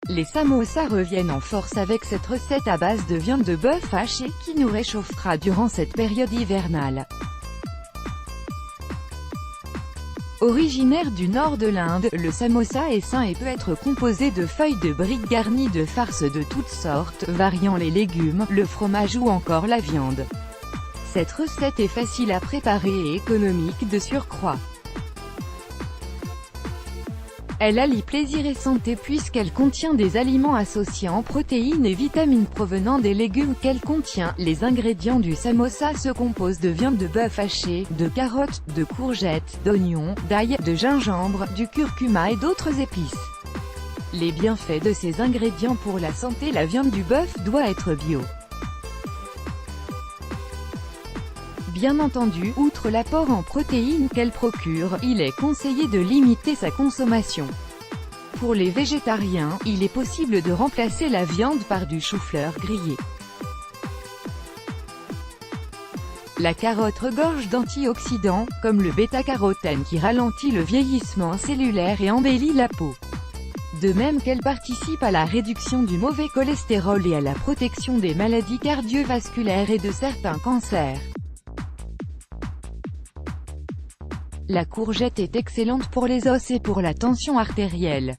Les samosas reviennent en force avec cette recette à base de viande de bœuf hachée, qui nous réchauffera durant cette période hivernale. Originaire du nord de l'Inde, le samosa est sain et peut être composé de feuilles de briques garnies de farces de toutes sortes, variant les légumes, le fromage ou encore la viande. Cette recette est facile à préparer et économique de surcroît. Elle allie plaisir et santé puisqu'elle contient des aliments associés en protéines et vitamines provenant des légumes qu'elle contient. Les ingrédients du samosa se composent de viande de bœuf hachée, de carottes, de courgettes, d'oignons, d'ail, de gingembre, du curcuma et d'autres épices. Les bienfaits de ces ingrédients pour la santé. La viande du bœuf doit être bio. Bien entendu, outre l'apport en protéines qu'elle procure, il est conseillé de limiter sa consommation. Pour les végétariens, il est possible de remplacer la viande par du chou-fleur grillé. La carotte regorge d'antioxydants, comme le bêta-carotène qui ralentit le vieillissement cellulaire et embellit la peau. De même qu'elle participe à la réduction du mauvais cholestérol et à la protection des maladies cardiovasculaires et de certains cancers. La courgette est excellente pour les os et pour la tension artérielle.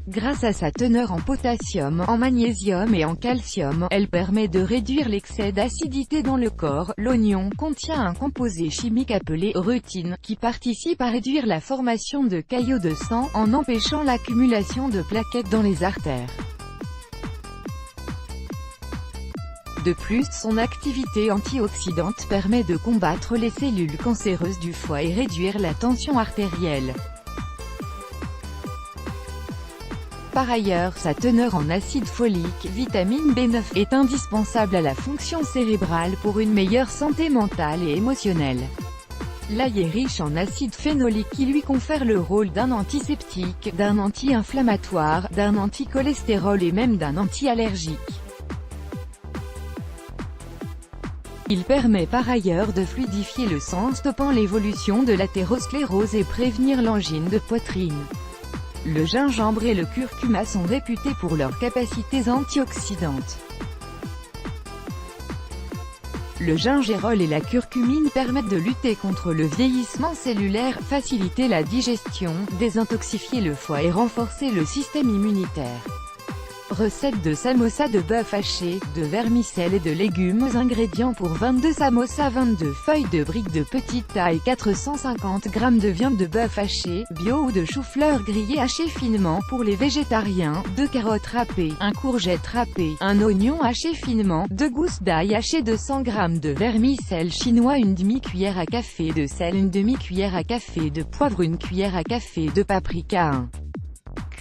Grâce à sa teneur en potassium, en magnésium et en calcium, elle permet de réduire l'excès d'acidité dans le corps. L'oignon contient un composé chimique appelé rutine, qui participe à réduire la formation de caillots de sang, en empêchant l'accumulation de plaquettes dans les artères. De plus, son activité antioxydante permet de combattre les cellules cancéreuses du foie et réduire la tension artérielle. Par ailleurs, sa teneur en acide folique, vitamine B9, est indispensable à la fonction cérébrale pour une meilleure santé mentale et émotionnelle. L'ail est riche en acide phénolique qui lui confère le rôle d'un antiseptique, d'un anti-inflammatoire, d'un anticholestérol et même d'un anti-allergique. Il permet par ailleurs de fluidifier le sang en stoppant l'évolution de l'athérosclérose et prévenir l'angine de poitrine. Le gingembre et le curcuma sont réputés pour leurs capacités antioxydantes. Le gingerol et la curcumine permettent de lutter contre le vieillissement cellulaire, faciliter la digestion, désintoxifier le foie et renforcer le système immunitaire. Recette de samosa de bœuf haché, de vermicelle et de légumes. Ingrédients pour 22 samosas: 22 feuilles de briques de petite taille, 450 g de viande de bœuf haché, bio ou de chou-fleur grillé haché finement. Pour les végétariens, 2 carottes râpées, 1 courgette râpée, 1 oignon haché finement, 2 gousses d'ail haché, 200 g de vermicelle chinois, une demi-cuillère à café de sel, une demi-cuillère à café de poivre, une cuillère à café de paprika, 1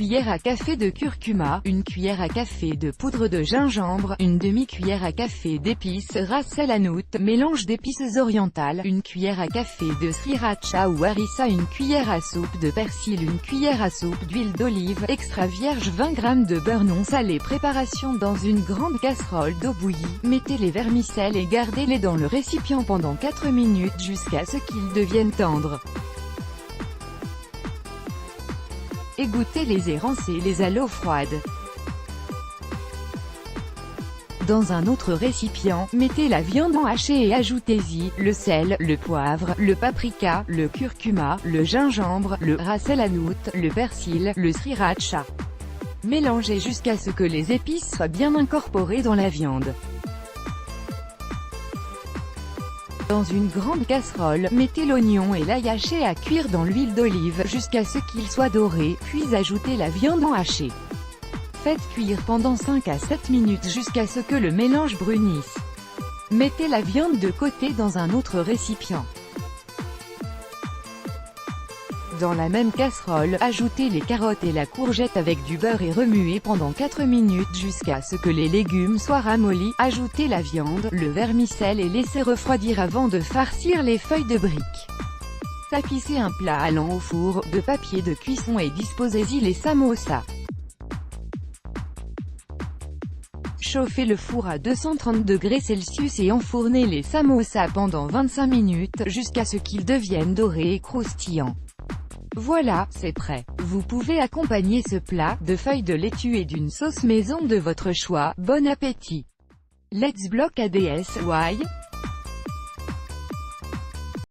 cuillère à café de curcuma, une cuillère à café de poudre de gingembre, une demi-cuillère à café d'épices ras el hanout, mélange d'épices orientales, une cuillère à café de sriracha ou harissa, une cuillère à soupe de persil, une cuillère à soupe d'huile d'olive extra vierge, 20 g de beurre non salé. Préparation: dans une grande casserole d'eau bouillie, mettez les vermicelles et gardez-les dans le récipient pendant 4 minutes jusqu'à ce qu'ils deviennent tendres. Égouttez-les et rincez-les à l'eau froide. Dans un autre récipient, mettez la viande en haché et ajoutez-y le sel, le poivre, le paprika, le curcuma, le gingembre, le ras el hanout, le persil, le sriracha. Mélangez jusqu'à ce que les épices soient bien incorporées dans la viande. Dans une grande casserole, mettez l'oignon et l'ail haché à cuire dans l'huile d'olive jusqu'à ce qu'ils soient dorés, puis ajoutez la viande en haché. Faites cuire pendant 5 à 7 minutes jusqu'à ce que le mélange brunisse. Mettez la viande de côté dans un autre récipient. Dans la même casserole, ajoutez les carottes et la courgette avec du beurre et remuez pendant 4 minutes jusqu'à ce que les légumes soient ramollis. Ajoutez la viande, le vermicelle et laissez refroidir avant de farcir les feuilles de briques. Tapissez un plat allant au four de papier de cuisson et disposez-y les samosas. Chauffez le four à 230 degrés Celsius et enfournez les samosas pendant 25 minutes, jusqu'à ce qu'ils deviennent dorés et croustillants. Voilà, c'est prêt. Vous pouvez accompagner ce plat de feuilles de laitue et d'une sauce maison de votre choix. Bon appétit! Let's block ADSY